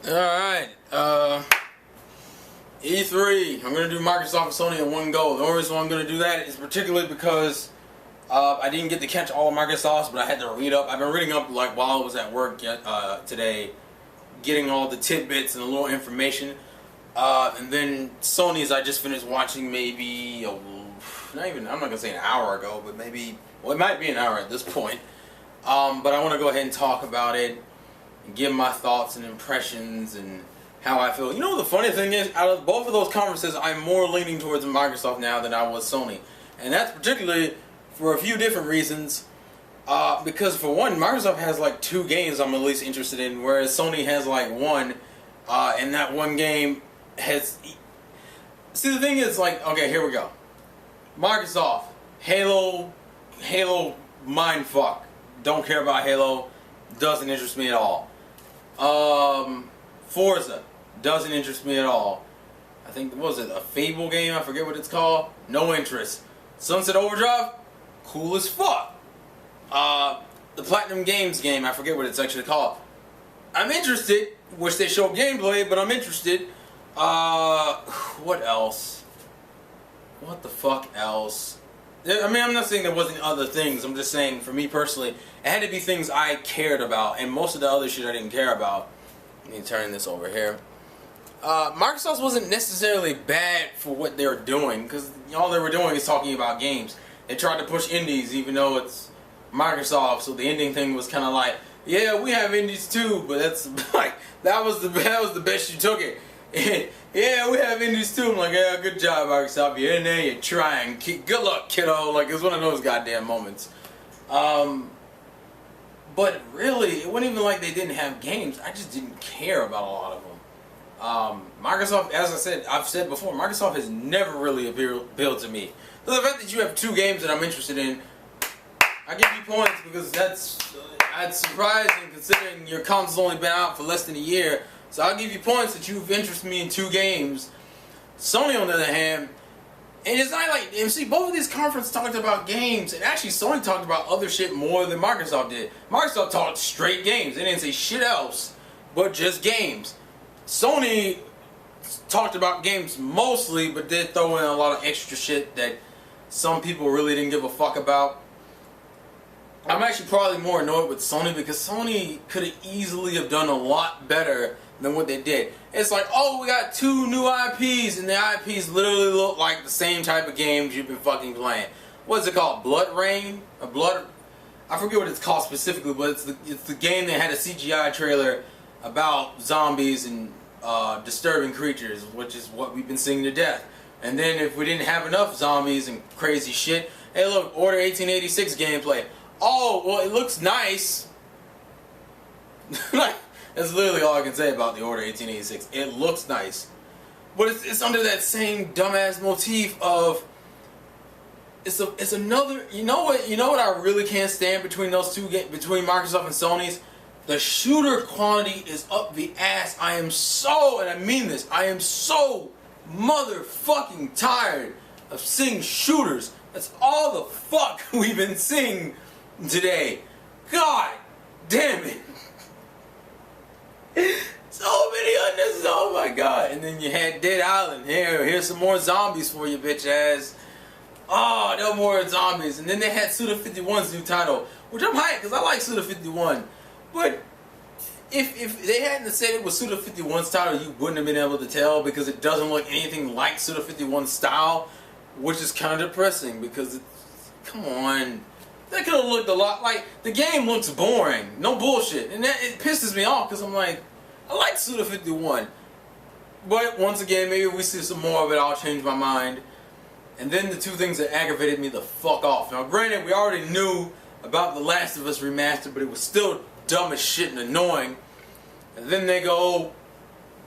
Alright, E3, I'm going to do Microsoft and Sony in one go. The only reason why I'm going to do that is particularly because I didn't get to catch all of Microsoft's, but I had to read up. I've been reading up like while I was at work today, getting all the tidbits and a little information. And then Sony's I just finished watching maybe, I'm not going to say an hour ago, but maybe, well, it might be an hour at this point. But I want to go ahead and talk about it and give my thoughts and impressions and how I feel. You know, the funny thing is, out of both of those conferences, I'm more leaning towards Microsoft now than I was Sony. And that's particularly for a few different reasons. Because for one, Microsoft has like 2 games I'm at least interested in, whereas Sony has like 1. And that one game has... See, the thing is, like, okay, here we go. Microsoft, Halo mindfuck. Don't care about Halo. Doesn't interest me at all. Forza doesn't interest me at all. I think, what was it, a Fable game? I forget what it's called. No interest. Sunset Overdrive, cool as fuck. The Platinum Games game, I forget what it's actually called. I'm interested. Wish they showed gameplay, but I'm interested. What else? What the fuck else? I mean, I'm not saying there wasn't other things. I'm just saying, for me personally, it had to be things I cared about, and most of the other shit I didn't care about. Let me turn this over here. Microsoft wasn't necessarily bad for what they were doing, because all they were doing is talking about games. They tried to push indies, even though it's Microsoft, so the ending thing was kind of like, yeah, we have indies too, but that's like that was the best you took it. Yeah, we have indies too. I'm like, yeah, good job, Microsoft. You're in there, you're trying. Good luck, kiddo. Like, it's one of those goddamn moments. But really, it wasn't even like they didn't have games. I just didn't care about a lot of them. Microsoft, as I've said before, Microsoft has never really appealed to me. So the fact that you have 2 games that I'm interested in, I give you points because that's surprising considering your console's only been out for less than a year. So I'll give you points that you've interested me in 2 games. Sony, on the other hand, and it's not like, and see, both of these conferences talked about games, and actually Sony talked about other shit more than Microsoft did. Microsoft talked straight games. They didn't say shit else, but just games. Sony talked about games mostly, but did throw in a lot of extra shit that some people really didn't give a fuck about. I'm actually probably more annoyed with Sony because Sony could have easily have done a lot better than what they did. It's like, oh, we got 2 new IPs, and the IPs literally look like the same type of games you've been fucking playing. What is it called? Blood Rain? I forget what it's called specifically, but it's the game that had a CGI trailer about zombies and disturbing creatures, which is what we've been seeing to death. And then if we didn't have enough zombies and crazy shit, hey look, Order 1886 gameplay. Oh, well, it looks nice. Like, that's literally all I can say about the Order 1886. It looks nice. But it's under that same dumbass motif of it's another, you know what I really can't stand between those two between Microsoft and Sony's? The shooter quantity is up the ass. I am so, and I mean this, I am so motherfucking tired of seeing shooters. That's all the fuck we've been seeing today. God damn it. So many unnecessary. Oh my god. And then you had Dead Island. Here's some more zombies for you, bitch ass. Oh, no more zombies. And then they had Suda51's new title, which I'm hyped because I like Suda51. But if they hadn't said it was Suda51's title, you wouldn't have been able to tell because it doesn't look anything like Suda51's style, which is kind of depressing because come on. That could have looked a lot like, the game looks boring, no bullshit, and it pisses me off because I'm like, I like Suda51, but once again, maybe if we see some more of it, I'll change my mind. And then the 2 things that aggravated me the fuck off. Now granted, we already knew about The Last of Us Remastered, but it was still dumb as shit and annoying. And then they go,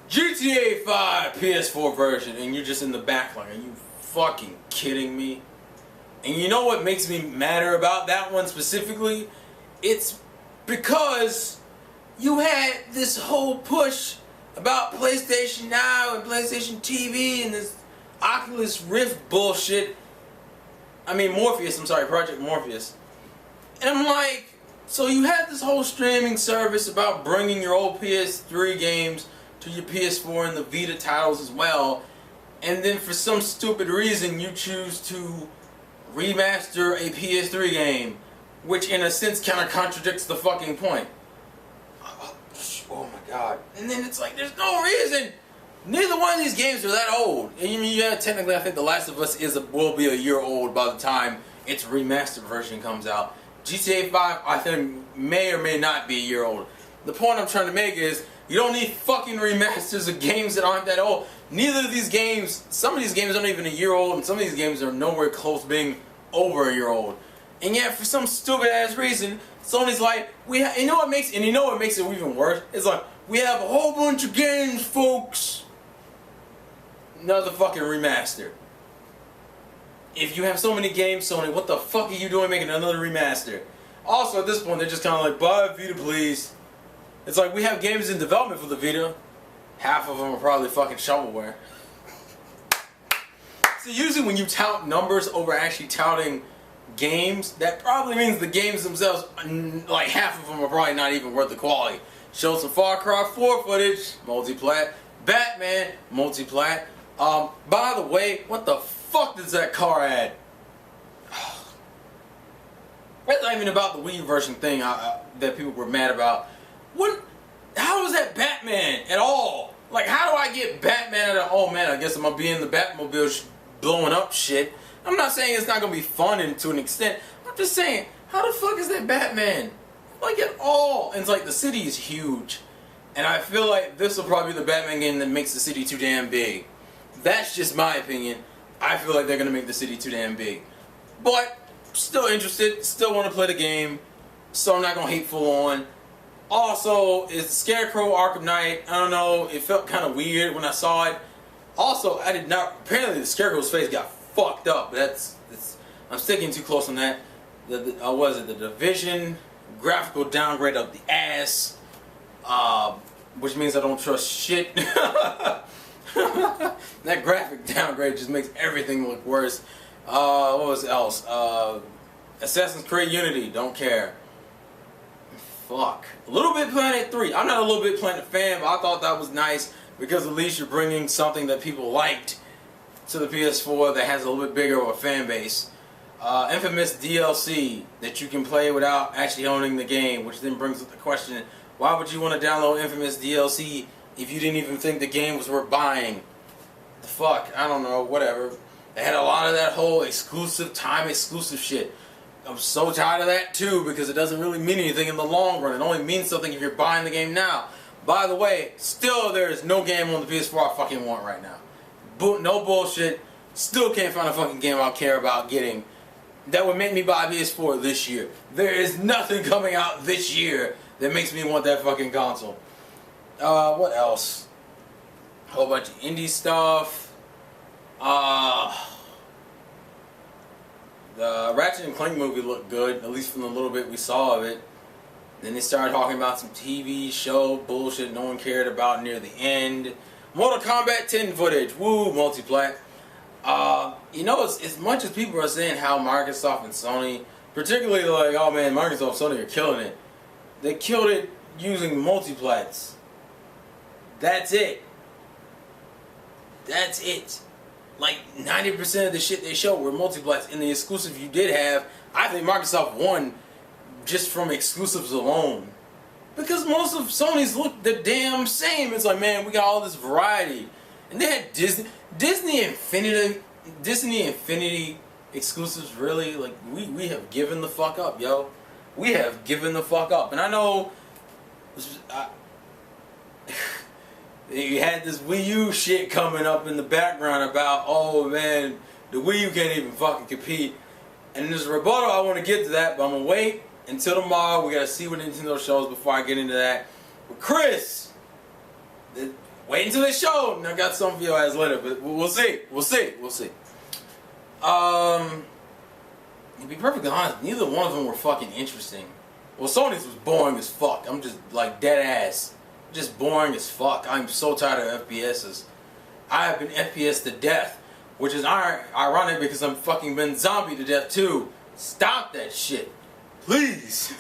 GTA 5 PS4 version, and you're just in the back like, are you fucking kidding me? And you know what makes me madder about that one specifically? It's because you had this whole push about PlayStation Now and PlayStation TV and this Oculus Rift bullshit. I mean Morpheus, I'm sorry, Project Morpheus. And I'm like, so you had this whole streaming service about bringing your old PS3 games to your PS4 and the Vita titles as well, and then for some stupid reason you choose to remaster a PS3 game, which in a sense kind of contradicts the fucking point. Oh my god. And then it's like, there's no reason. Neither one of these games are that old. And yeah, technically I think The Last of Us will be a year old by the time its remastered version comes out. GTA 5 I think may or may not be a year old. The point I'm trying to make is, you don't need fucking remasters of games that aren't that old. Neither of these games, some of these games aren't even a year old, and some of these games are nowhere close to being over a year old. And yet, for some stupid ass reason, Sony's like, you know what makes it even worse? It's like, we have a whole bunch of games, folks. Another fucking remaster. If you have so many games, Sony, what the fuck are you doing making another remaster? Also, at this point, they're just kind of like, buy a Vita, please. It's like, we have games in development for the Vita. Half of them are probably fucking shovelware. So usually when you tout numbers over actually touting games, that probably means the games themselves, like half of them are probably not even worth the quality. Showed some Far Cry 4 footage, multi-plat. Batman, multi-plat. By the way, what the fuck does that car add? That's not even about the Wii version thing that people were mad about. What? How is that Batman at all? Like, how do I get Batman out of, oh man, I guess I'm gonna be in the Batmobile blowing up shit. I'm not saying it's not gonna be fun to an extent. I'm just saying, how the fuck is that Batman? Like, at all? And it's like, the city is huge. And I feel like this will probably be the Batman game that makes the city too damn big. That's just my opinion. I feel like they're gonna make the city too damn big. But, still interested, still wanna play the game. So I'm not gonna hate full on. Also, it's Scarecrow Arkham Knight. I don't know, it felt kind of weird when I saw it. Also, I did not, apparently the Scarecrow's face got fucked up. I'm sticking too close on that. What was it? The Division graphical downgrade of the ass. Which means I don't trust shit. That graphic downgrade just makes everything look worse. What was else? Assassin's Creed Unity, don't care. Fuck. Little Big Planet 3. I'm not a Little Big Planet fan, but I thought that was nice because at least you're bringing something that people liked to the PS4 that has a little bit bigger of a fan base. Infamous DLC that you can play without actually owning the game, which then brings up the question, why would you want to download Infamous DLC if you didn't even think the game was worth buying? The fuck? I don't know, whatever. They had a lot of that whole time exclusive shit. I'm so tired of that too because it doesn't really mean anything in the long run. It only means something if you're buying the game now. By the way, still there is no game on the PS4 I fucking want right now. No bullshit. Still can't find a fucking game I care about getting that would make me buy a PS4 this year. There is nothing coming out this year that makes me want that fucking console. What else? A whole bunch of indie stuff. The Ratchet and Clank movie looked good, at least from the little bit we saw of it. Then they started talking about some TV show bullshit no one cared about near the end. Mortal Kombat 10 footage, woo, multiplat. You know, as much as people are saying how Microsoft and Sony, particularly like, oh man, Microsoft and Sony are killing it. They killed it using multiplats. That's it. That's it. Like 90% of the shit they showed were multiplats, and the exclusive you did have, I think Microsoft won just from exclusives alone. Because most of Sony's look the damn same. It's like, man, we got all this variety. And they had Disney Infinity exclusives, really? Like, we have given the fuck up, yo. We have given the fuck up. And I know you had this Wii U shit coming up in the background about, oh man, the Wii U can't even fucking compete. And there's a rebuttal, I want to get to that, but I'm going to wait until tomorrow. We got to see what Nintendo shows before I get into that. But Chris, wait until they show, and I got something for your ass later, but we'll see. We'll see. We'll see. To be perfectly honest, neither one of them were fucking interesting. Well, Sony's was boring as fuck. I'm just like dead ass. Just boring as fuck. I'm so tired of FPSs. I have been FPS to death, which is ironic because I'm fucking been zombie to death too. Stop that shit, please.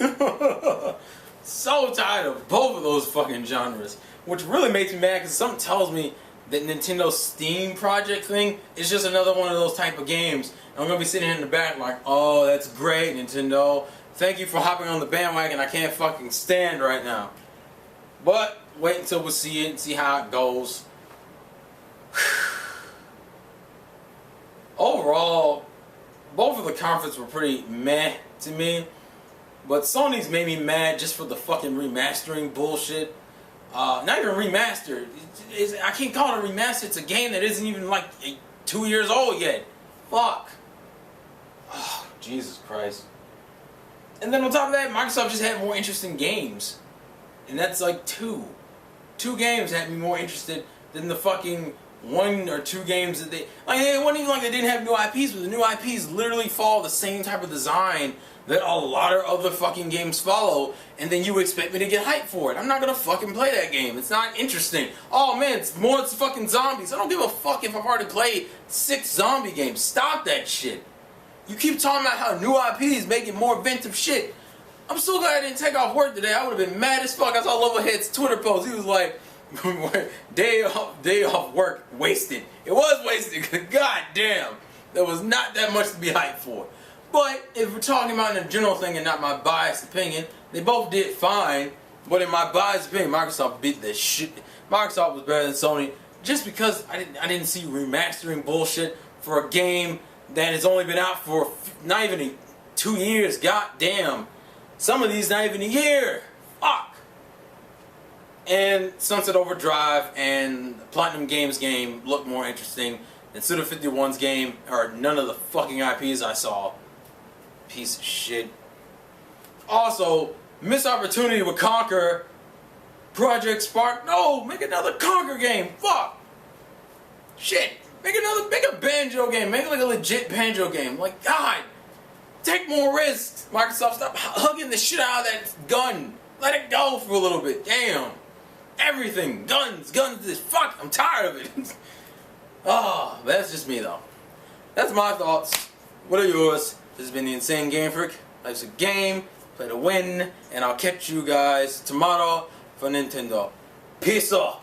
So tired of both of those fucking genres. Which really makes me mad because something tells me that Nintendo's Steam project thing is just another one of those type of games. And I'm going to be sitting here in the back like, oh, that's great, Nintendo. Thank you for hopping on the bandwagon I can't fucking stand right now. But wait until we see it and see how it goes. Overall, both of the conferences were pretty meh to me. But Sony's made me mad just for the fucking remastering bullshit. Not even remastered. I can't call it a remaster. It's a game that isn't even like 2 years old yet. Fuck. Oh, Jesus Christ. And then on top of that, Microsoft just had more interesting games. And that's like two. 2 games had me more interested than the fucking 1 or 2 games that they... Like, it wasn't even like they didn't have new IPs, but the new IPs literally follow the same type of design that a lot of other fucking games follow, and then you expect me to get hyped for it. I'm not gonna fucking play that game. It's not interesting. Oh man, it's fucking zombies. I don't give a fuck if I've already played 6 zombie games. Stop that shit. You keep talking about how new IPs making more inventive shit. I'm so glad I didn't take off work today. I would have been mad as fuck. I saw Loverhead's Twitter post. He was like, day off work wasted. It was wasted. God damn. There was not that much to be hyped for. But if we're talking about in a general thing and not my biased opinion, they both did fine. But in my biased opinion, Microsoft beat the shit. Microsoft was better than Sony just because I didn't see remastering bullshit for a game that has only been out for not even 2 years. God damn. Some of these not even a year. Fuck. And Sunset Overdrive and Platinum Games game looked more interesting than Suda51's game or none of the fucking IPs I saw. Piece of shit. Also, missed opportunity with Conquer. Project Spark. No, make another Conquer game. Fuck. Shit. Make a Banjo game. Make like a legit Banjo game. Like, God. Take more risks. Microsoft, stop hugging the shit out of that gun. Let it go for a little bit. Damn. Everything. Guns. This. Fuck. I'm tired of it. Oh, that's just me though. That's my thoughts. What are yours? This has been the Insane Game Freak. Life's a game, play to win, and I'll catch you guys tomorrow for Nintendo. Peace off.